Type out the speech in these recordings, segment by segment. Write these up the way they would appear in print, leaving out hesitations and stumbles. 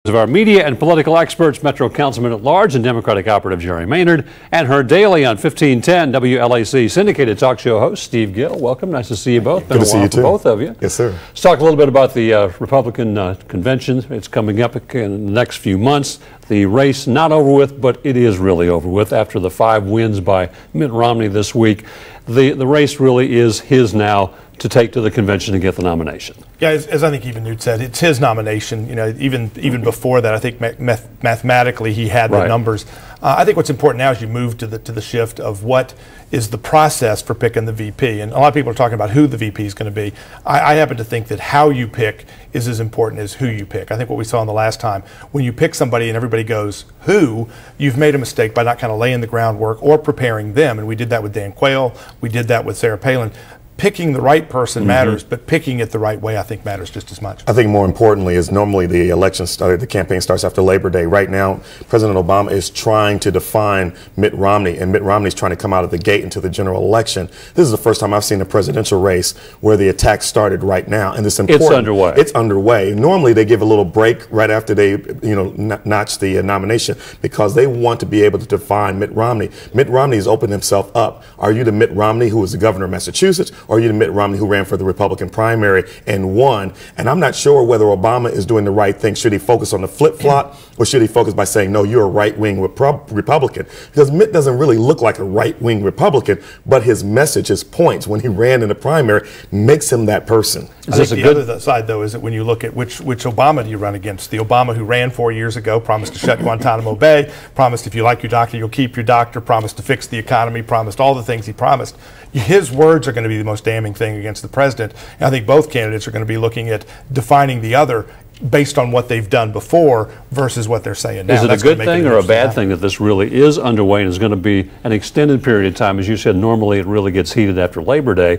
Of our media and political experts, Metro Councilman at Large and Democratic Operative Jerry Maynard, and heard daily on 1510 WLAC syndicated talk show host Steve Gill. Welcome. Nice to see you both. Good to see you too. Both of you. Yes, sir. Let's talk a little bit about the Republican convention. It's coming up in the next few months. The race not over with, but it is really over with after the 5 wins by Mitt Romney this week. The race really is his now to take to the convention to get the nomination. Yeah, as I think even Newt said, it's his nomination. You know, even before that, I think mathematically he had the numbers. I think what's important now is you move to the shift of what is the process for picking the VP. And a lot of people are talking about who the VP is going to be. I happen to think that how you pick is as important as who you pick. I think what we saw in the last time, when you pick somebody and everybody goes, who, you've made a mistake by not kind of laying the groundwork or preparing them. And we did that with Dan Quayle. We did that with Sarah Palin. Picking the right person matters, but picking it the right way, I think, matters just as much. I think more importantly is normally the election started, the campaign starts after Labor Day. Right now, President Obama is trying to define Mitt Romney, and Mitt Romney is trying to come out of the gate into the general election. This is the first time I've seen a presidential race where the attack started right now, and it's important. It's underway. It's underway. Normally, they give a little break right after they, notch the nomination because they want to be able to define Mitt Romney. Mitt Romney has opened himself up. Are you the Mitt Romney who was the governor of Massachusetts? Or are you the Mitt Romney who ran for the Republican primary and won? And I'm not sure whether Obama is doing the right thing. Should he focus on the flip-flop, or should he focus by saying, no, you're a right-wing Republican? Because Mitt doesn't really look like a right-wing Republican, but his message, his points when he ran in the primary makes him that person. I think the other side, though, is that when you look at which Obama do you run against? The Obama who ran 4 years ago, promised to shut Guantanamo Bay, promised if you like your doctor, you'll keep your doctor, promised to fix the economy, promised all the things he promised. His words are going to be the most damning thing against the president. And I think both candidates are going to be looking at defining the other based on what they've done before versus what they're saying now. Is it a good thing or a bad thing that this really is underway and is going to be an extended period of time? As you said, normally it really gets heated after Labor Day.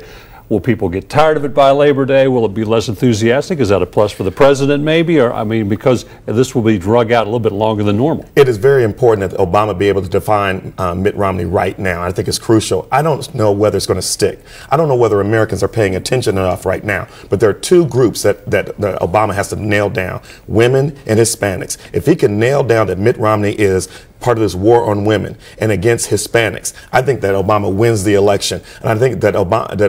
Will people get tired of it by Labor Day? Will it be less enthusiastic? Is that a plus for the president maybe? Or, I mean, because this will be drug out a little bit longer than normal. It is very important that Obama be able to define Mitt Romney right now. I think it's crucial. I don't know whether it's going to stick. I don't know whether Americans are paying attention enough right now. But there are 2 groups that Obama has to nail down, women and Hispanics. If he can nail down that Mitt Romney is part of this war on women and against Hispanics, I think that Obama wins the election. And I think that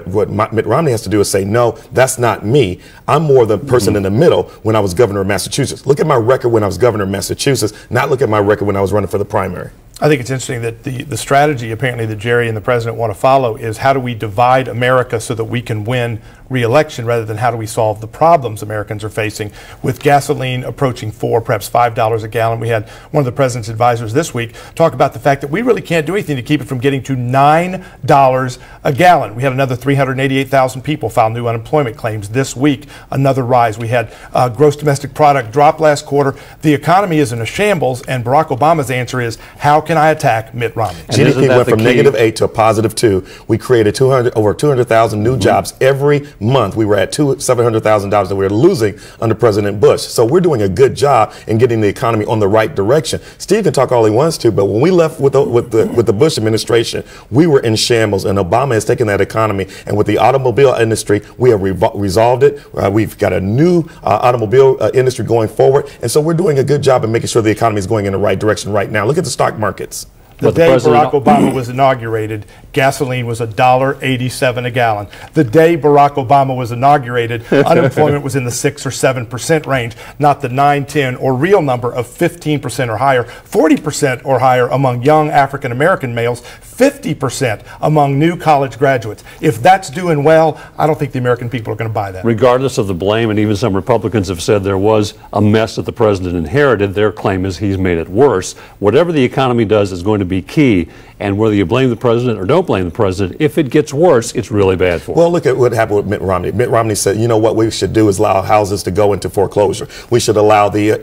what Mitt Romney has to do is say, no, that's not me. I'm more the person in the middle when I was governor of Massachusetts. Look at my record when I was governor of Massachusetts, not look at my record when I was running for the primary. I think it's interesting that the strategy apparently that Jerry and the president want to follow is how do we divide America so that we can win re-election rather than how do we solve the problems Americans are facing with gasoline approaching $4, perhaps $5 a gallon. We had one of the president's advisors this week talk about the fact that we really can't do anything to keep it from getting to $9 a gallon. We had another 388,000 people file new unemployment claims this week, another rise. We had gross domestic product drop last quarter. The economy is in a shambles, and Barack Obama's answer is, how can I attack Mitt Romney? GDP went from -8 to a +2. We created over 200,000 new jobs every month. We were at $700,000 that we were losing under President Bush. So we're doing a good job in getting the economy on the right direction. Steve can talk all he wants to, but when we left with the Bush administration, we were in shambles, and Obama has taken that economy, and with the automobile industry, we have resolved it. We've got a new automobile industry going forward, and so we're doing a good job in making sure the economy is going in the right direction right now. Look at the stock markets. The day Barack Obama was inaugurated, gasoline was $1.87 a gallon. The day Barack Obama was inaugurated, unemployment was in the 6 or 7% range, not the 9, 10, or real number of 15% or higher, 40% or higher among young African American males, 50% among new college graduates. If that's doing well, I don't think the American people are going to buy that. Regardless of the blame, and even some Republicans have said there was a mess that the president inherited, their claim is he's made it worse. Whatever the economy does is going to be key, and whether you blame the president or don't blame the president, if it gets worse, it's really bad for him. Well, look at what happened with Mitt Romney. Mitt Romney said, you know what we should do is allow houses to go into foreclosure. We should allow the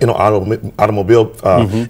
automobile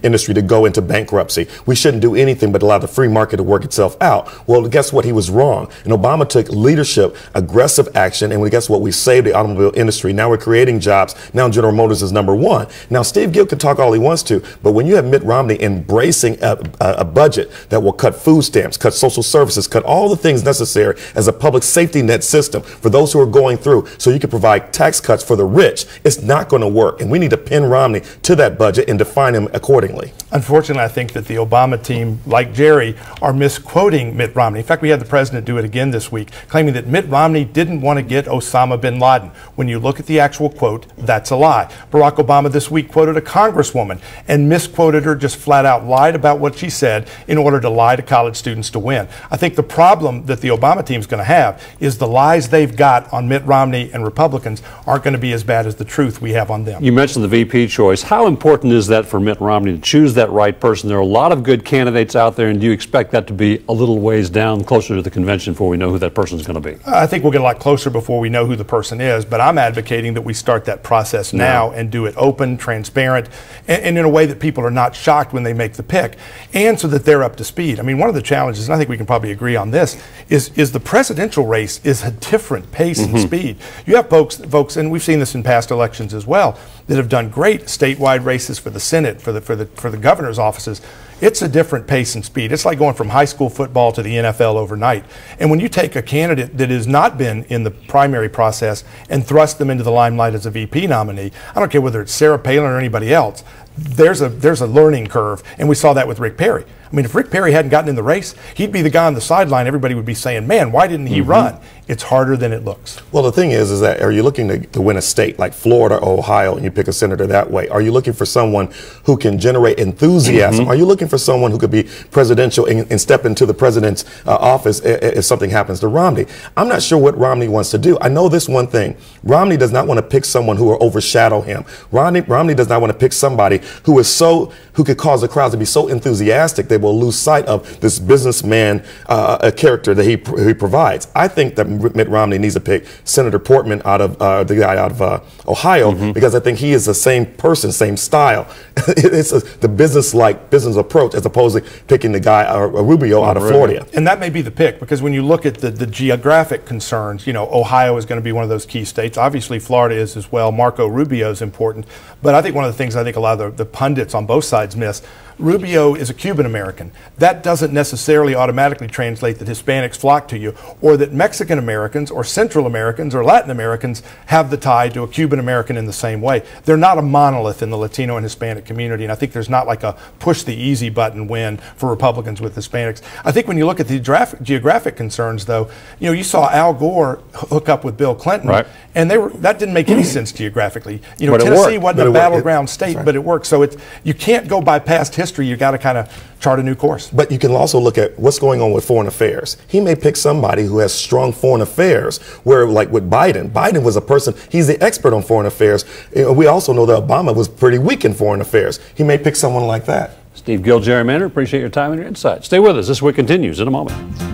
industry to go into bankruptcy. We shouldn't do anything but allow the free market to work itself out. Well, guess what? He was wrong. And Obama took leadership, aggressive action, and guess what? We saved the automobile industry. Now we're creating jobs. Now General Motors is #1. Now Steve Gill can talk all he wants to, but when you have Mitt Romney embracing a budget budget that will cut food stamps, cut social services, cut all the things necessary as a public safety net system for those who are going through, so you can provide tax cuts for the rich, it's not going to work. And we need to pin Romney to that budget and define him accordingly. Unfortunately, I think that the Obama team, like Jerry, are misquoting Mitt Romney. In fact, we had the president do it again this week, claiming that Mitt Romney didn't want to get Osama bin Laden. When you look at the actual quote, that's a lie. Barack Obama this week quoted a congresswoman and misquoted her, just flat out lied about what she said in order to lie to college students to win. I think the problem that the Obama team is going to have is the lies they've got on Mitt Romney and Republicans aren't going to be as bad as the truth we have on them. You mentioned the VP choice. How important is that for Mitt Romney to choose that right person? There are a lot of good candidates out there, and do you expect that to be a little ways down, closer to the convention, before we know who that person is going to be? I think we'll get a lot closer before we know who the person is, but I'm advocating that we start that process now and do it open, transparent, and in a way that people are not shocked when they make the pick, and so that they're up to speed. I mean, one of the challenges, and I think we can probably agree on this, is the presidential race is a different pace and speed. You have folks, and we've seen this in past elections as well, that have done great statewide races for the Senate, for the governor's offices. It's a different pace and speed. It's like going from high school football to the NFL overnight. And when you take a candidate that has not been in the primary process and thrust them into the limelight as a VP nominee, I don't care whether it's Sarah Palin or anybody else, there's a learning curve, and we saw that with Rick Perry. I mean, if Rick Perry hadn't gotten in the race, he'd be the guy on the sideline. Everybody would be saying, man, why didn't he run? It's harder than it looks. Well, the thing is that are you looking to win a state like Florida or Ohio and you pick a senator that way? Are you looking for someone who can generate enthusiasm? Are you looking for someone who could be presidential and step into the president's office if something happens to Romney? I'm not sure what Romney wants to do. I know this one thing. Romney does not want to pick someone who will overshadow him. Romney does not want to pick somebody who could cause the crowds to be so enthusiastic they will lose sight of this businessman character that he provides. I think that Mitt Romney needs to pick Senator Portman out of the guy out of Ohio, because I think he is the same person, same style. It's the business approach, as opposed to picking the guy Rubio out of Florida. And that may be the pick, because when you look at the geographic concerns, you know, Ohio is going to be one of those key states. Obviously, Florida is as well. Marco Rubio is important. But I think one of the things I think a lot of the pundits on both sides miss, Rubio is a Cuban American. That doesn't necessarily automatically translate that Hispanics flock to you, or that Mexican Americans or Central Americans or Latin Americans have the tie to a Cuban American in the same way. They're not a monolith in the Latino and Hispanic community, and I think there's not like a push the easy button win for Republicans with Hispanics. I think when you look at the geographic concerns, though, you know, you saw Al Gore hook up with Bill Clinton, and that didn't make any sense geographically. You know, Tennessee wasn't a battleground state, but it worked. So you can't go by past history. You got to kind of chart a new course. But you can also look at what's going on with foreign affairs. He may pick somebody who has strong foreign affairs, where like with Biden was a person, he's the expert on foreign affairs. We also know that Obama was pretty weak in foreign affairs. He may pick someone like that. Steve Gill, Jerry Maynard, appreciate your time and your insight. Stay with us. This week continues in a moment.